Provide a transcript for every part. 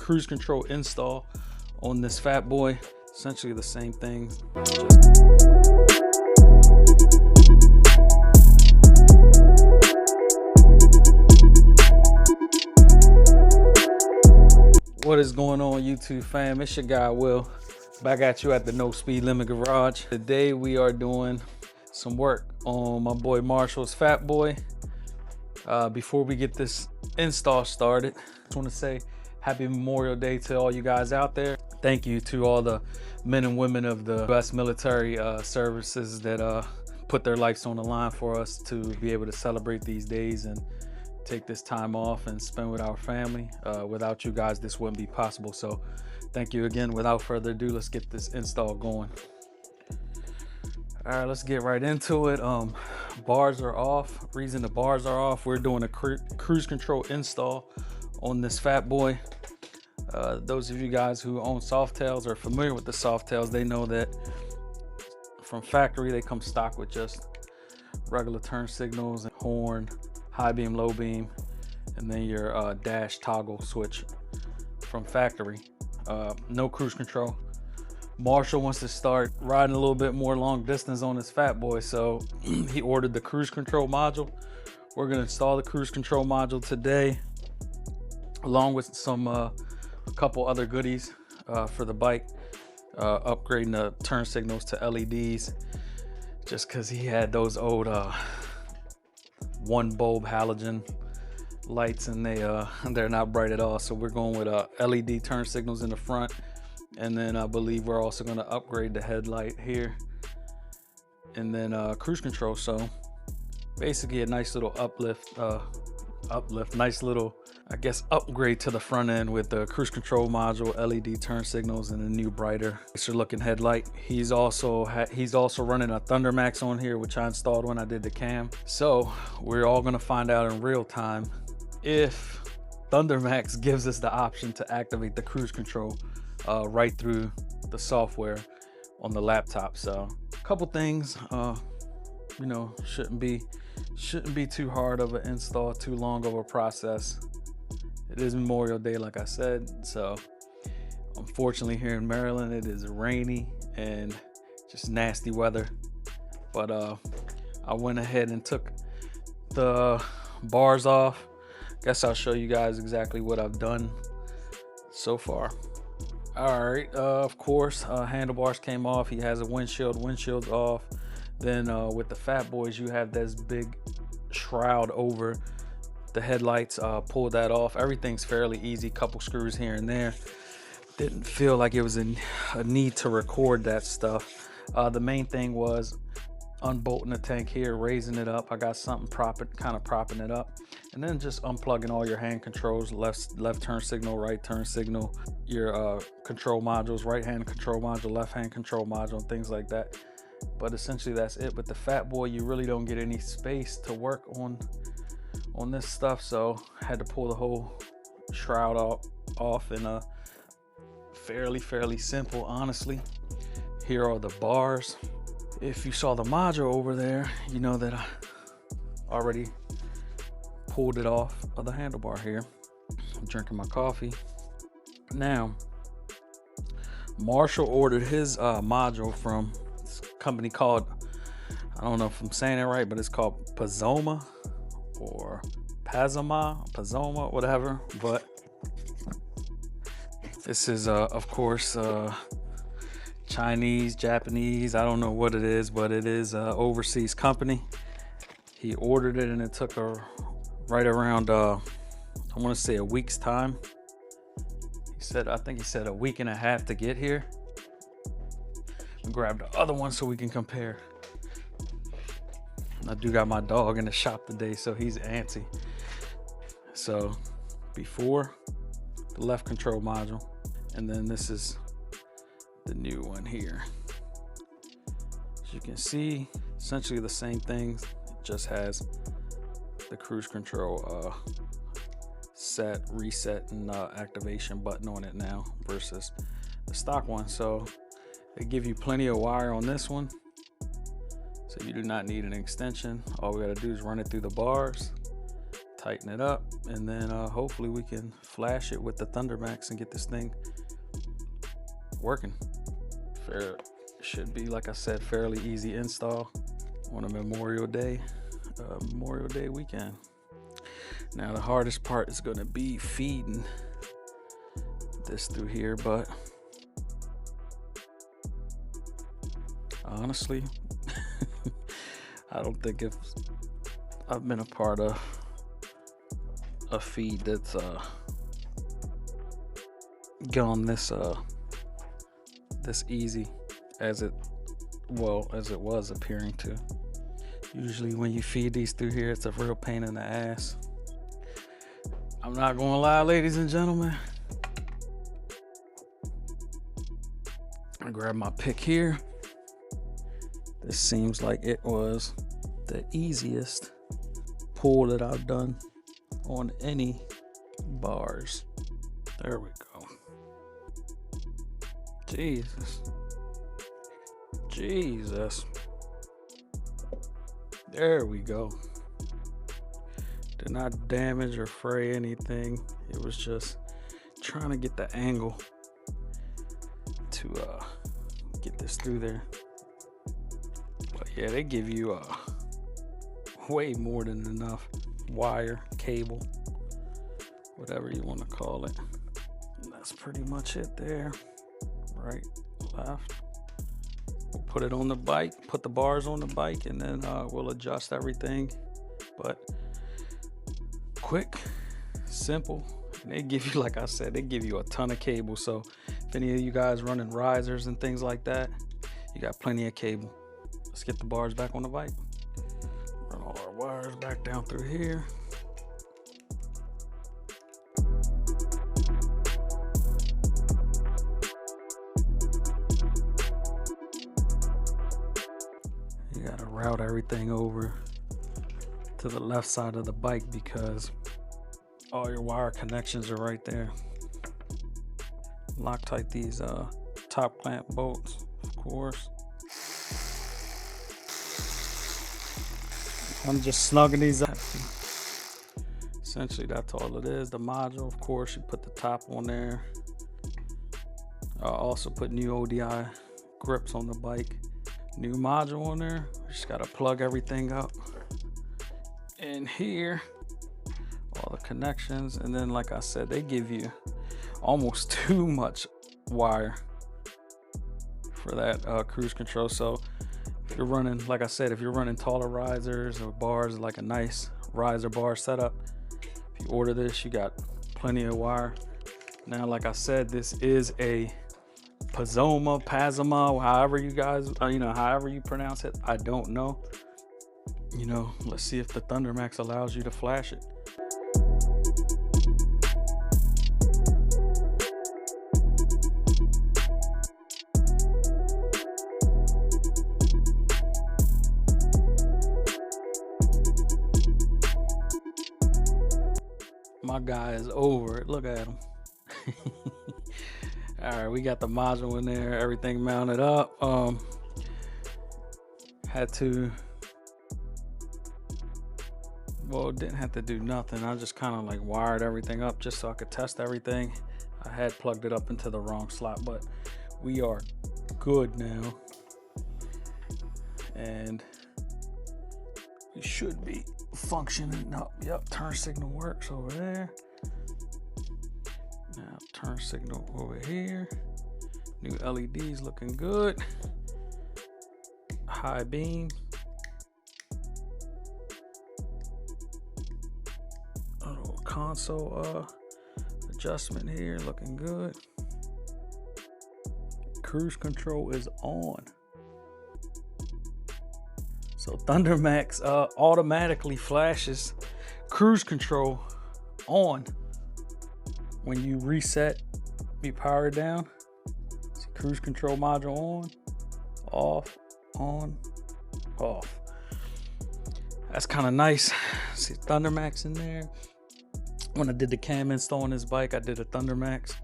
cruise control install on this Fat Boy. Essentially the same thing. What is going on, YouTube fam? It's your guy Will, back at you at the No Speed Limit Garage. Today we are doing some work on my boy Marshall's Fat Boy. Before we get this install started, I just want to say happy Memorial Day to all you guys out there. Thank you to all the men and women of the U.S. military services that put their lives on the line for us to be able to celebrate these days and take this time off and spend with our family. Without you guys, this wouldn't be possible. So thank you again. Without further ado, let's get this install going. All right, let's get right into it. Bars are off. Reason the bars are off, we're doing a cruise control install on this Fat Boy. Those of you guys who own Softails or are familiar with the Softails, they know that from factory they come stock with just regular turn signals and horn, high beam, low beam, and then your dash toggle switch from factory. No cruise control. Marshall wants to start riding a little bit more long distance on his Fat Boy, so he ordered the cruise control module. We're gonna install the cruise control module today, along with some a couple other goodies for the bike, upgrading the turn signals to LEDs, just because he had those old one bulb halogen lights and they're not bright at all. So we're going with LED turn signals in the front, and then I believe we're also going to upgrade the headlight here, and then cruise control. So basically a nice little nice little, I guess, upgrade to the front end with the cruise control module, LED turn signals, and a new brighter, nicer looking headlight. He's also running a Thunder Max on here, which I installed when I did the cam. So we're all gonna find out in real time if Thunder Max gives us the option to activate the cruise control right through the software on the laptop. So a couple things, you know, shouldn't be too hard of an install, too long of a process. It is Memorial Day, like I said, so unfortunately here in Maryland it is rainy and just nasty weather. But I went ahead and took the bars off. Guess I'll show you guys exactly what I've done so far. All right, of course, handlebars came off. He has a windshield's off. Then with the Fat Boys, you have this big shroud over the headlights. Pulled that off. Everything's fairly easy, couple screws here and there. Didn't feel like it was a need to record that stuff. The main thing was unbolting the tank here, raising it up. I got something kind of propping it up, and then just unplugging all your hand controls, left turn signal, right turn signal, your control modules, right hand control module, left hand control module, and things like that. But essentially that's it. With the Fat Boy, you really don't get any space to work on this stuff, so I had to pull the whole shroud off, and fairly simple, honestly. Here are the bars. If you saw the module over there, you know that I already pulled it off of the handlebar here. I'm drinking my coffee. Now, Marshall ordered his module from this company called, I don't know if I'm saying it right, but it's called Pazoma or Pazoma, whatever. But this is of course Chinese, Japanese, I don't know what it is, but it is an overseas company. He ordered it and it took right around I want to say a week's time. I think he said a week and a half to get here. I'll grab the other one so we can compare. I do got my dog in the shop today, so he's antsy. So before, the left control module, and then this is the new one here. As you can see, essentially the same thing, it just has the cruise control set, reset, and activation button on it now versus the stock one. So they give you plenty of wire on this one, so you do not need an extension. All we got to do is run it through the bars, tighten it up, and then hopefully we can flash it with the Thundermax and get this thing working. Should be, like I said, fairly easy install on a Memorial Day weekend. Now the hardest part is going to be feeding this through here, but honestly, I don't think if I've been a part of a feed that's gone this easy as it was appearing to. Usually when you feed these through here, it's a real pain in the ass. I'm not gonna lie, ladies and gentlemen. I grab my pick here. This seems like it was the easiest pull that I've done on any bars. There we go. Jesus. There we go. Did not damage or fray anything. It was just trying to get the angle to get this through there. But yeah, they give you way more than enough wire, cable, whatever you want to call it. And that's pretty much it there. Right, left. We'll put it on the bike, put the bars on the bike, and then we'll adjust everything. But quick, simple. And they give you, like I said, they give you a ton of cable. So if any of you guys running risers and things like that, you got plenty of cable. Let's get the bars back on the bike. Run all our wires back down through here. You gotta route everything over to the left side of the bike because all your wire connections are right there. Loctite these top clamp bolts, of course. I'm just snugging these up. Essentially, that's all it is. The module, of course, you put the top on there. I also put new ODI grips on the bike. New module on there. Just gotta plug everything up in here. All the connections, and then like I said, they give you almost too much wire for that cruise control. So if you're running, like I said, if you're running taller risers or bars, like a nice riser bar setup, if you order this, you got plenty of wire. Now, like I said, this is a Pazoma, however you guys, however you pronounce it, I don't know. Let's see if the Thundermax allows you to flash it. My guy is over it. Look at him. All right, we got the module in there, everything mounted up. Didn't have to do nothing. I just kind of like wired everything up just so I could test everything. I had plugged it up into the wrong slot, but we are good now. And we should be functioning up. Yep, turn signal works over there. Now turn signal over here. New LEDs looking good. High beam. Console adjustment here looking good. Cruise control is on. So Thundermax automatically flashes cruise control on when you reset, you power it down. See, cruise control module on, off, on, off. That's kind of nice. See Thundermax in there. When I did the cam install on this bike, I did a Thundermax.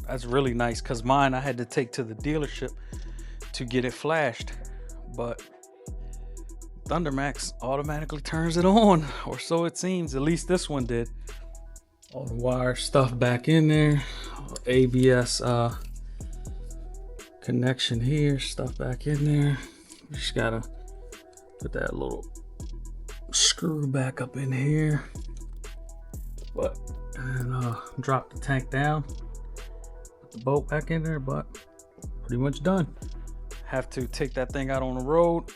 That's really nice because mine I had to take to the dealership to get it flashed. But Thundermax automatically turns it on, or so it seems. At least this one did. All the wire stuff back in there. ABS connection here, stuff back in there. Just gotta put that little screw back up in here, and drop the tank down, put the bolt back in there, but pretty much done. Have to take that thing out on the road,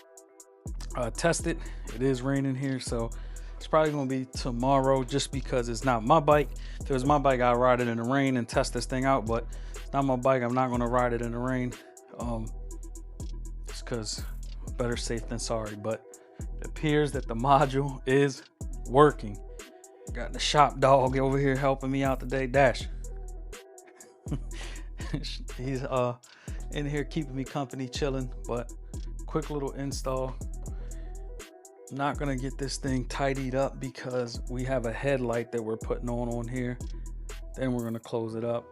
test it. It is raining here, so it's probably gonna be tomorrow, just because it's not my bike. If it was my bike, I'd ride it in the rain and test this thing out, but it's not my bike. I'm not gonna ride it in the rain, just because better safe than sorry. But it appears that the module is working. Got the shop dog over here helping me out today, Dash. He's in here keeping me company, chilling. But quick little install. Not gonna get this thing tidied up because we have a headlight that we're putting on here. Then we're gonna close it up,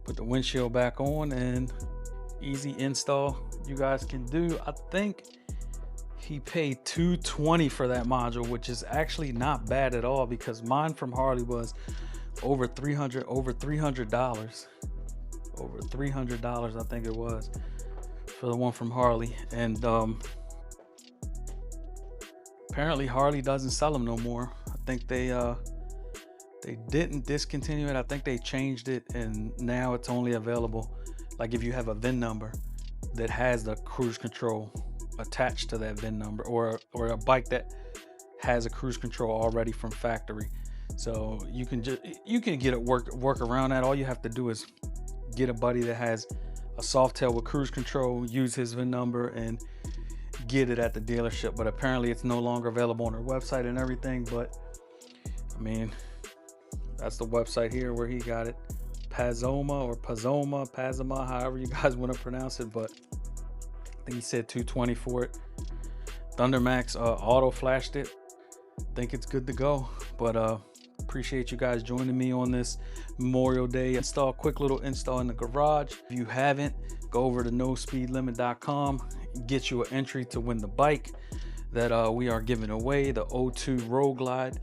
put the windshield back on, and easy install you guys can do. I think he paid $220 for that module, which is actually not bad at all, because mine from Harley was over $300, over $300, I think it was, for the one from Harley. And apparently Harley doesn't sell them no more. I think they didn't discontinue it. I think they changed it, and now it's only available like if you have a VIN number that has the cruise control attached to that VIN number, or a bike that has a cruise control already from factory. So you can get it work around that. All you have to do is get a buddy that has a Softail with cruise control, use his VIN number, and get it at the dealership. But apparently it's no longer available on their website and everything. But I mean, that's the website here where he got it. Pazoma or Pazoma, however you guys want to pronounce it. But I think he said $220 for it. Thundermax auto flashed it. Think it's good to go. But appreciate you guys joining me on this Memorial Day install. Quick little install in the garage. If you haven't, go over to nospeedlimit.com. Get you an entry to win the bike that we are giving away, the O2 Road Glide.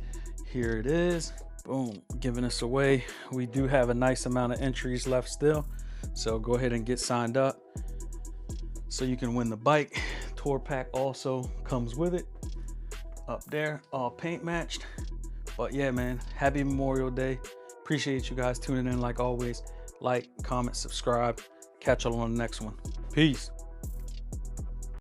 Here it is. Boom, giving us away. We do have a nice amount of entries left still, so go ahead and get signed up so you can win the bike. Tour pack also comes with it up there, all paint matched. But yeah, man, happy Memorial Day. Appreciate you guys tuning in like always. Like, comment, subscribe. Catch you on the next one. Peace.